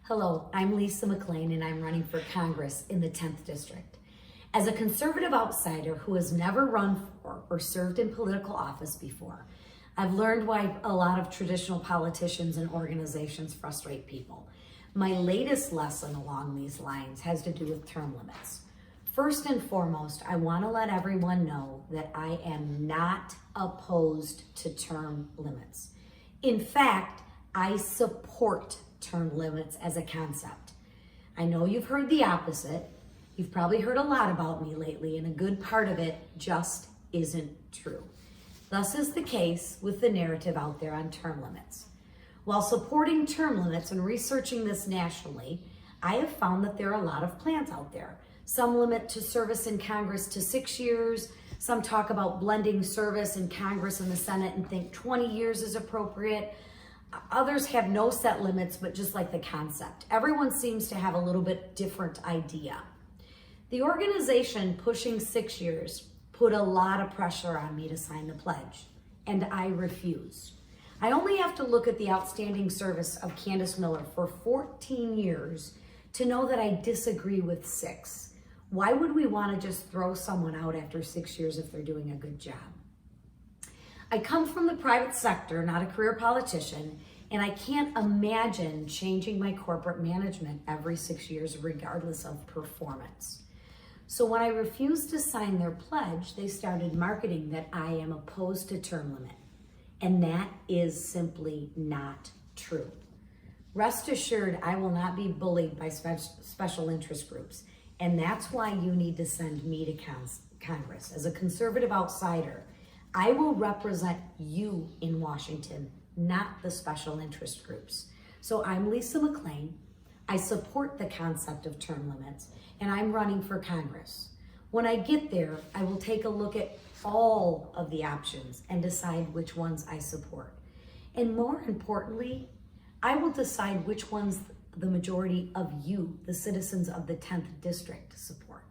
Hello, I'm Lisa McClain and I'm running for Congress in the 10th District. As a conservative outsider who has never run for or served in political office before, I've learned why a lot of traditional politicians and organizations frustrate people. My latest lesson along these lines has to do with term limits. First and foremost, I want to let everyone know that I am not opposed to term limits. In fact, I support term limits as a concept. I know you've heard the opposite. You've probably heard a lot about me lately, and a good part of it just isn't true. Thus is the case with the narrative out there on term limits. While supporting term limits and researching this nationally, I have found that there are a lot of plans out there. Some limit to service in Congress to 6 years. Some talk about blending service in Congress and the Senate and think 20 years is appropriate. Others have no set limits, but just like the concept. Everyone seems to have a little bit different idea. The organization pushing 6 years put a lot of pressure on me to sign the pledge, and I refused. I only have to look at the outstanding service of Candace Miller for 14 years to know that I disagree with 6. Why would we want to just throw someone out after 6 years if they're doing a good job? I come from the private sector, not a career politician, and I can't imagine changing my corporate management every 6 years regardless of performance. So when I refused to sign their pledge, they started marketing that I am opposed to term limit. And that is simply not true. Rest assured, I will not be bullied by special interest groups. And that's why you need to send me to Congress. As a conservative outsider, I will represent you in Washington, not the special interest groups. So I'm Lisa McClain. I support the concept of term limits, and I'm running for Congress. When I get there, I will take a look at all of the options and decide which ones I support. And more importantly, I will decide which ones the majority of you, the citizens of the 10th District, support.